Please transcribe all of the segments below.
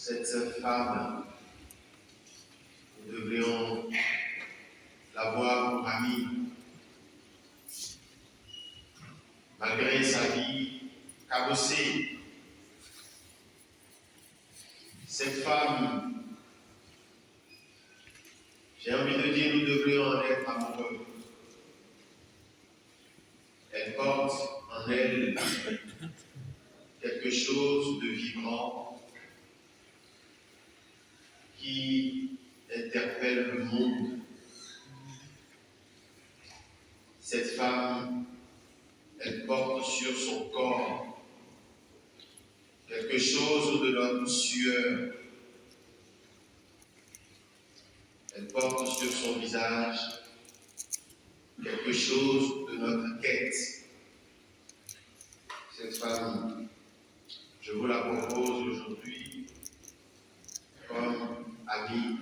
cette femme, nous devrions la voir pour amie, malgré sa vie cabossée. Cette femme, j'ai envie de dire, nous devrions en être amoureux. Elle porte en elle quelque chose de vibrant qui interpelle le monde. Cette femme, elle porte sur son corps quelque chose de notre sueur. Elle porte sur son visage quelque chose de notre quête. Cette femme, je vous la propose aujourd'hui comme amie,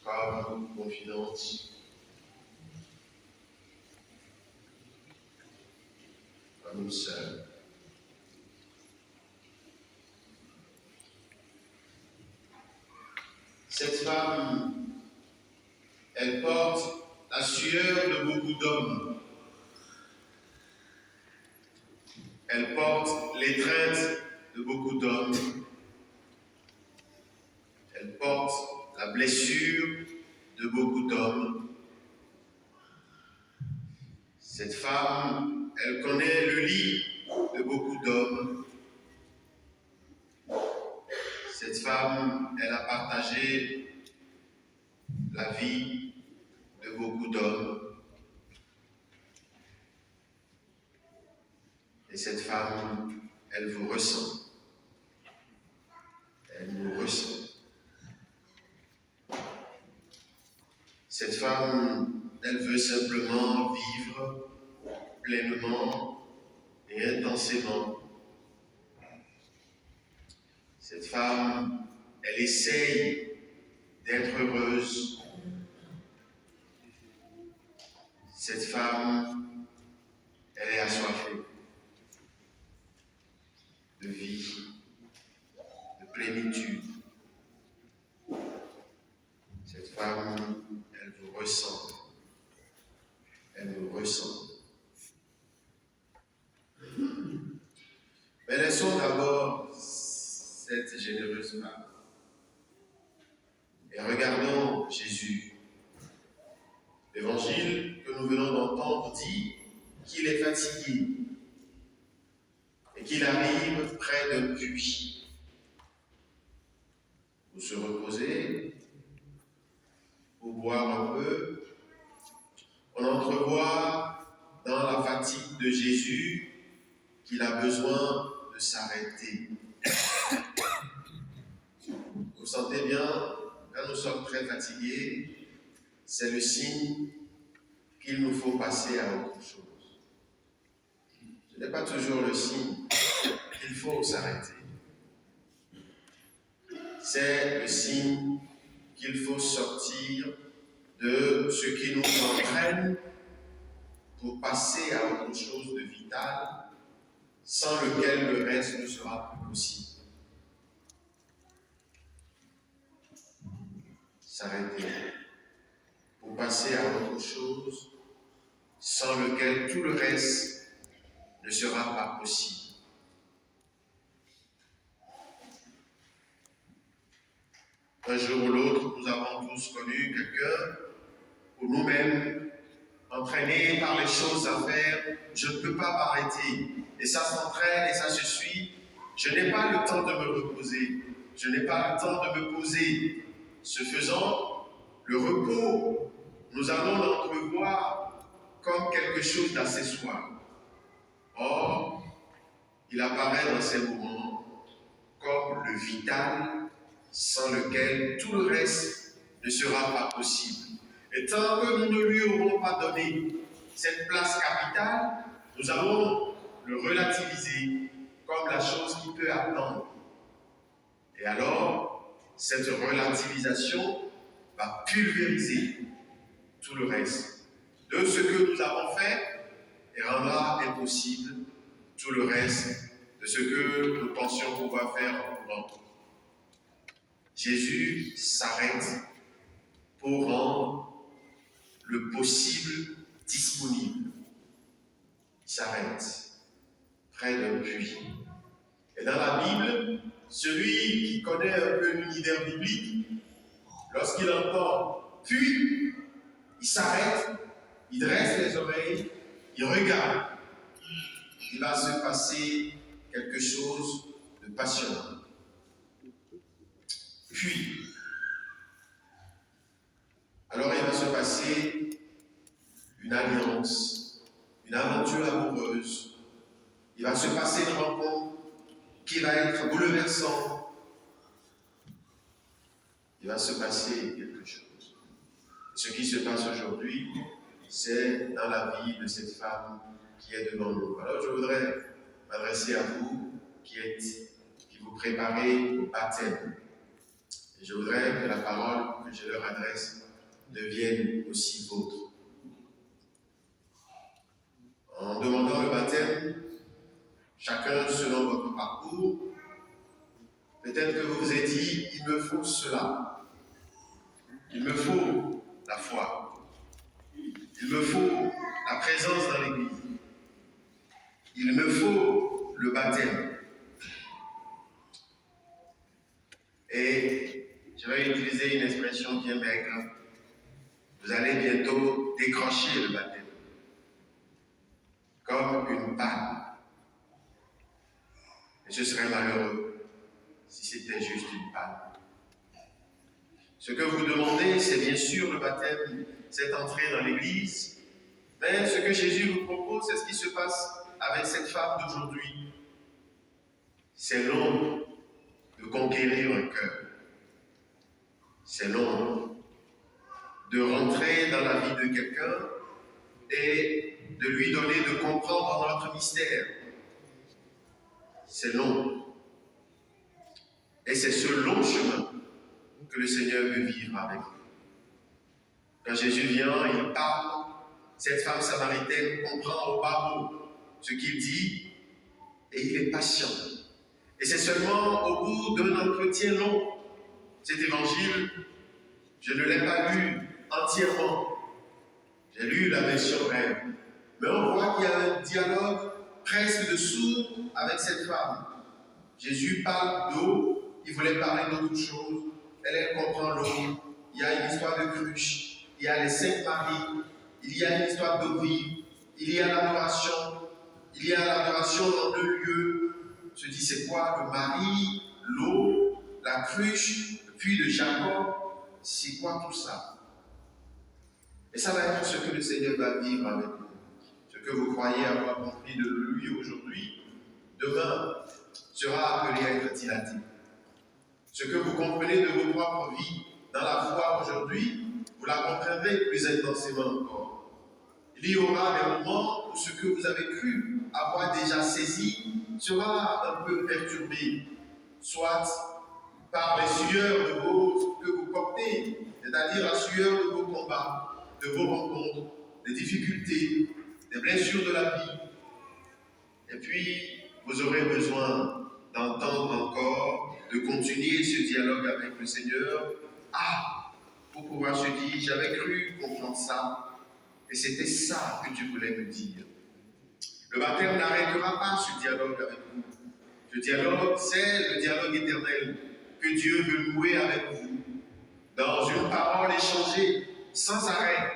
comme confidente, comme une sœur. Cette femme, elle porte la sueur de beaucoup d'hommes. Elle porte l'étreinte de beaucoup d'hommes. Elle porte la blessure de beaucoup d'hommes. Cette femme, elle connaît le lit de beaucoup d'hommes. Cette femme, elle a partagé la vie de beaucoup d'hommes. Et cette femme, elle vous ressent. Elle nous ressent. Cette femme, elle veut simplement vivre pleinement et intensément. Cette femme, elle essaye d'être heureuse. Cette femme, elle est assoiffée de vie, de plénitude. Cette femme, elle vous ressent. Elle nous ressent. Mais laissons d'abord cette généreuse femme et regardons Jésus. L'évangile que nous venons d'entendre dit qu'il est fatigué et qu'il arrive près d'un puits pour se reposer, pour boire un peu. On entrevoit dans la fatigue de Jésus qu'il a besoin de s'arrêter. Vous sentez bien, quand nous sommes très fatigués, c'est le signe qu'il nous faut passer à autre chose. Ce n'est pas toujours le signe qu'il faut s'arrêter. C'est le signe qu'il faut sortir de ce qui nous entraîne pour passer à autre chose de vital, sans lequel le reste ne sera plus possible. S'arrêter pour passer à autre chose, sans lequel tout le reste ne sera pas possible. Un jour ou l'autre, nous avons tous connu quelqu'un, ou nous-mêmes, entraînés par les choses à faire, je ne peux pas m'arrêter. Et ça s'entraîne et ça se suit. Je n'ai pas le temps de me reposer. Je n'ai pas le temps de me poser. Ce faisant, le repos, nous allons l'entrevoir comme quelque chose d'accessoire. Or, il apparaît dans ces moments comme le vital, sans lequel tout le reste ne sera pas possible. Et tant que nous ne lui aurons pas donné cette place capitale, nous allons le relativiser comme la chose qui peut attendre. Et alors, cette relativisation va pulvériser tout le reste de ce que nous avons fait et rendra impossible tout le reste de ce que nous pensions pouvoir faire en courant. Jésus s'arrête pour rendre le possible disponible. Il s'arrête près d'un puits. Et dans la Bible, celui qui connaît un peu l'univers biblique, lorsqu'il entend « puits », il s'arrête, il dresse les oreilles, il regarde. Il va se passer quelque chose de passionnant. Puis, alors il va se passer une alliance, une aventure amoureuse. Il va se passer une rencontre qui va être bouleversante. Il va se passer quelque chose. Ce qui se passe aujourd'hui, c'est dans la vie de cette femme qui est devant nous. Alors je voudrais m'adresser à vous qui vous préparez au baptême. Et je voudrais que la parole que je leur adresse devienne aussi vôtre. En demandant le baptême, chacun selon votre parcours, peut-être que vous vous êtes dit, il me faut cela. Il me faut la foi. Il me faut la présence dans l'Église. Il me faut le baptême. Et je vais utiliser une expression bien maigre. Vous allez bientôt décrocher le baptême. Comme une panne. Et ce serait malheureux si c'était juste une panne. Ce que vous demandez, c'est bien sûr le baptême, cette entrée dans l'Église. Mais ce que Jésus vous propose, c'est ce qui se passe avec cette femme d'aujourd'hui. C'est long de conquérir un cœur. C'est long de rentrer dans la vie de quelqu'un et de lui donner de comprendre notre mystère. C'est long. Et c'est ce long chemin que le Seigneur veut vivre avec nous. Quand Jésus vient, il parle, cette femme samaritaine comprend au bas mot ce qu'il dit et il est patient. Et c'est seulement au bout d'un entretien long, cet évangile, je ne l'ai pas lu entièrement. J'ai lu la version brève. Mais on voit qu'il y a un dialogue presque de sourd avec cette femme. Jésus parle d'eau, il voulait parler d'autre chose. Elle comprend l'eau. Il y a une histoire de cruche. Il y a les 5 maris. Il y a une histoire d'eau vive. Il y a l'adoration. Il y a l'adoration dans 2 lieux. On se dit, c'est quoi le mari, l'eau, la cruche, le puits de Jacob? C'est quoi tout ça? Et ça va être ce que le Seigneur va vivre avec nous. Ce que vous croyez avoir compris de lui aujourd'hui, demain sera appelé à être dilaté. Ce que vous comprenez de vos propres vies dans la foi aujourd'hui, vous la comprendrez plus intensément encore. Il y aura des moments où ce que vous avez cru avoir déjà saisi sera un peu perturbé, soit par les sueurs de vos que vous portez, c'est-à-dire la sueur de vos combats, de vos rencontres, des difficultés, des blessures de la vie. Et puis, vous aurez besoin d'entendre encore, de continuer ce dialogue avec le Seigneur, pour pouvoir se dire, j'avais cru comprendre ça, et c'était ça que tu voulais me dire. Le baptême n'arrêtera pas ce dialogue avec vous. Ce dialogue, c'est le dialogue éternel que Dieu veut nouer avec vous, dans une parole échangée, sans arrêt,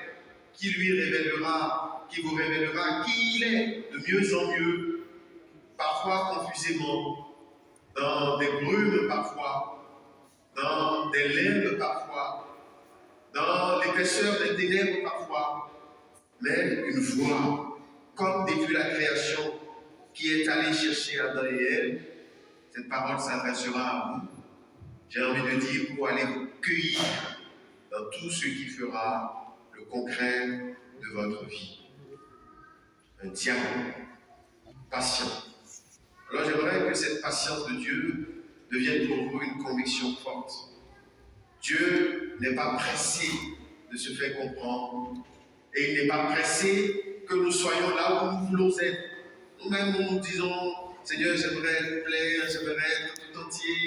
qui vous révélera qui il est de mieux en mieux, parfois confusément, dans des brumes parfois, dans des limbes parfois, dans l'épaisseur des ténèbres parfois, mais une voix, comme depuis la création, qui est allée chercher Adam et Ève. Cette parole s'adressera à vous. J'ai envie de dire pour aller vous cueillir dans tout ce qui fera le concret de votre vie. Un dialogue patient. Alors j'aimerais que cette patience de Dieu devienne pour vous une conviction forte. Dieu n'est pas pressé de se faire comprendre et il n'est pas pressé que nous soyons là où nous voulons être. Nous-mêmes, nous disons, Seigneur, j'aimerais te plaire, j'aimerais être tout entier.